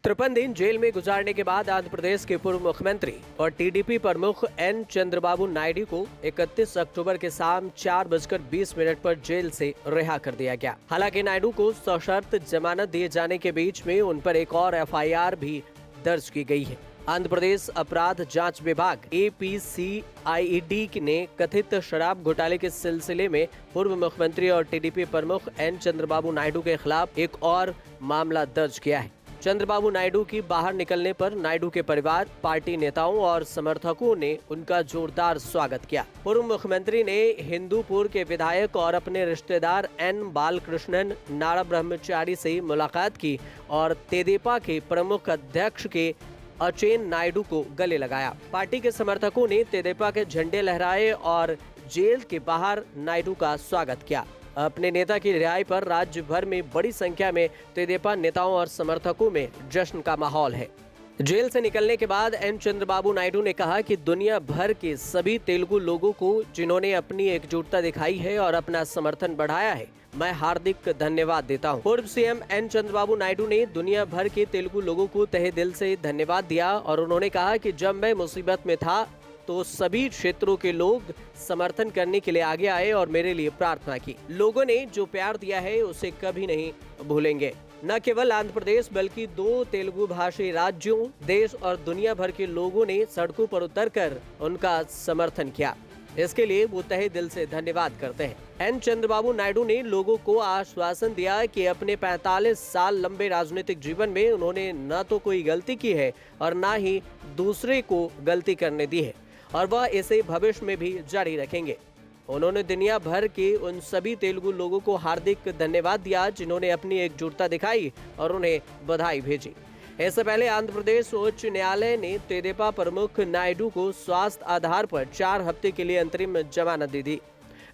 53 दिन जेल में गुजारने के बाद आंध्र प्रदेश के पूर्व मुख्यमंत्री और टीडीपी प्रमुख एन चंद्रबाबू नायडू को 31 अक्टूबर के शाम 4:20 पर जेल से रिहा कर दिया गया। हालांकि नायडू को सशर्त जमानत दिए जाने के बीच में उन पर एक और एफआईआर भी दर्ज की गई है। आंध्र प्रदेश अपराध जांच विभाग APCID ने कथित शराब घोटाले के सिलसिले में पूर्व मुख्यमंत्री और टीडीपी प्रमुख एन चंद्रबाबू नायडू के खिलाफ एक और मामला दर्ज किया है। चंद्रबाबू नायडू की बाहर निकलने पर नायडू के परिवार, पार्टी नेताओं और समर्थकों ने उनका जोरदार स्वागत किया। पूर्व मुख्यमंत्री ने हिंदूपुर के विधायक और अपने रिश्तेदार एन बालकृष्णन नाड़ा ब्रह्मचारी से मुलाकात की और तेदेपा के प्रमुख अध्यक्ष के अचेन नायडू को गले लगाया। पार्टी के समर्थकों ने तेदेपा के झंडे लहराए और जेल के बाहर नायडू का स्वागत किया। अपने नेता की रिहाई पर राज्य भर में बड़ी संख्या में तेदेपा नेताओं और समर्थकों में जश्न का माहौल है। जेल से निकलने के बाद एन चंद्रबाबू नायडू ने कहा कि दुनिया भर के सभी तेलुगु लोगों को जिन्होंने अपनी एकजुटता दिखाई है और अपना समर्थन बढ़ाया है, मैं हार्दिक धन्यवाद देता हूं। पूर्व सीएम एन चंद्रबाबू नायडू ने दुनिया भर के तेलुगु लोगों को तहे दिल से धन्यवाद दिया और उन्होंने कहा कि जब मैं मुसीबत में था तो सभी क्षेत्रों के लोग समर्थन करने के लिए आगे आए और मेरे लिए प्रार्थना की। लोगों ने जो प्यार दिया है उसे कभी नहीं भूलेंगे। न केवल आंध्र प्रदेश बल्कि 2 तेलुगु भाषी राज्यों, देश और दुनिया भर के लोगों ने सड़कों पर उतरकर उनका समर्थन किया। इसके लिए वो तहे दिल से धन्यवाद करते हैं। एन चंद्रबाबू नायडू ने लोगों को आश्वासन दिया कि अपने 45 साल लंबे राजनीतिक जीवन में उन्होंने न तो कोई गलती की है और न ही दूसरे को गलती करने दी है और वह इसे भविष्य में भी जारी रखेंगे। उन्होंने दुनिया भर के उन सभी तेलुगु लोगों को हार्दिक धन्यवाद दिया जिन्होंने अपनी एकजुटता दिखाई और उन्हें बधाई भेजी। इससे पहले आंध्र प्रदेश उच्च न्यायालय ने तेदेपा प्रमुख नायडू को स्वास्थ्य आधार पर 4 हफ्ते के लिए अंतरिम जमानत दी थी।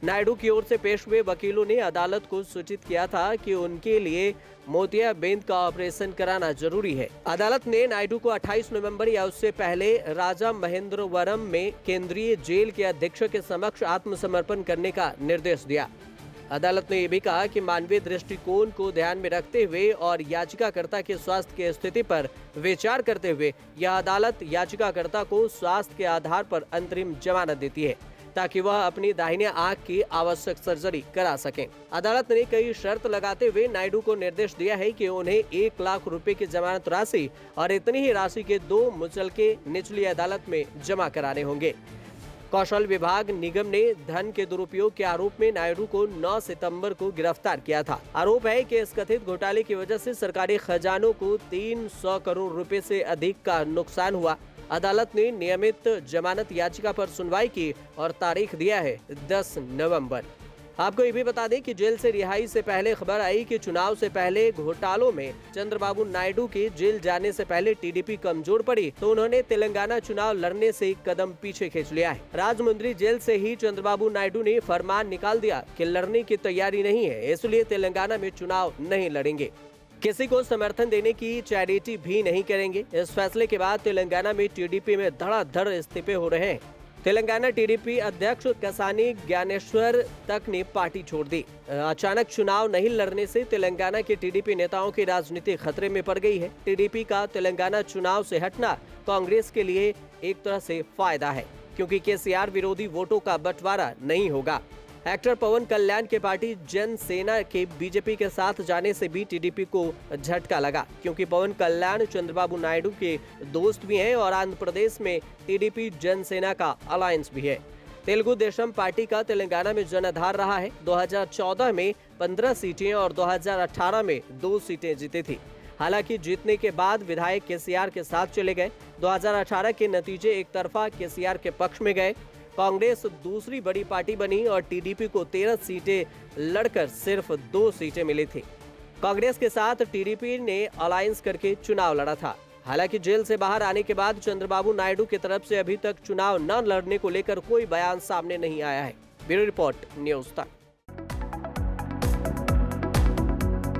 नायडू की ओर से पेश हुए वकीलों ने अदालत को सूचित किया था कि उनके लिए मोतियाबिंद का ऑपरेशन कराना जरूरी है। अदालत ने नायडू को 28 नवंबर या उससे पहले राजा महेंद्रवरम में केंद्रीय जेल के अधीक्षक के समक्ष आत्मसमर्पण करने का निर्देश दिया। अदालत ने यह भी कहा कि मानवीय दृष्टिकोण को ध्यान में रखते हुए और याचिकाकर्ता के स्वास्थ्य की स्थिति पर विचार करते हुए यह अदालत याचिकाकर्ता को स्वास्थ्य के आधार पर अंतरिम जमानत देती है ताकि वह अपनी दाहिने आंख की आवश्यक सर्जरी करा सकें। अदालत ने कई शर्त लगाते हुए नायडू को निर्देश दिया है कि उन्हें 1 लाख रुपए की जमानत राशि और इतनी ही राशि के 2 मुचलके निचली अदालत में जमा कराने होंगे। कौशल विभाग निगम ने धन के दुरुपयोग के आरोप में नायडू को 9 सितंबर को गिरफ्तार किया था। आरोप है कि इस कथित घोटाले की वजह से सरकारी खजानों को 300 करोड़ रुपए से अधिक का नुकसान हुआ। अदालत ने नियमित जमानत याचिका पर सुनवाई की और तारीख दिया है 10 नवंबर। आपको ये भी बता दें कि जेल से रिहाई से पहले खबर आई कि चुनाव से पहले घोटालों में चंद्रबाबू नायडू के जेल जाने से पहले टीडीपी कमजोर पड़ी तो उन्होंने तेलंगाना चुनाव लड़ने से कदम पीछे खींच लिया है। राजमुंद्री जेल से ही चंद्रबाबू नायडू ने फरमान निकाल दिया कि लड़ने की तैयारी नहीं है, इसलिए तेलंगाना में चुनाव नहीं लड़ेंगे। किसी को समर्थन देने की चैरिटी भी नहीं करेंगे। इस फैसले के बाद तेलंगाना में टीडीपी में धड़ाधड़ इस्तीफे हो रहे हैं। तेलंगाना टीडीपी अध्यक्ष कसानी ज्ञानेश्वर तक ने पार्टी छोड़ दी। अचानक चुनाव नहीं लड़ने से तेलंगाना के टीडीपी नेताओं की राजनीति खतरे में पड़ गई है। टीडीपी का तेलंगाना चुनाव से हटना कांग्रेस के लिए एक तरह से फायदा है क्योंकि केसीआर विरोधी वोटों का बंटवारा नहीं होगा। एक्टर पवन कल्याण के पार्टी जन सेना के बीजेपी के साथ जाने से भी टीडीपी को झटका लगा क्योंकि पवन कल्याण चंद्रबाबू नायडू के दोस्त भी हैं और आंध्र प्रदेश में टीडीपी जन सेना का अलायंस भी है। तेलुगु देशम पार्टी का तेलंगाना में जनाधार रहा है। 2014 में 15 सीटें और 2018 में 2 सीटें जीती थी। हालांकि जीतने के बाद विधायक केसीआर के साथ चले गए। 2018 के नतीजे एक तरफा केसीआर के पक्ष में गए। कांग्रेस दूसरी बड़ी पार्टी बनी और टीडीपी को 13 सीटें लड़कर सिर्फ 2 सीटें मिली थी। कांग्रेस के साथ टीडीपी ने अलायंस करके चुनाव लड़ा था। हालांकि जेल से बाहर आने के बाद चंद्रबाबू नायडू की तरफ से अभी तक चुनाव न लड़ने को लेकर कोई बयान सामने नहीं आया है। ब्यूरो रिपोर्ट, न्यूज़ तक।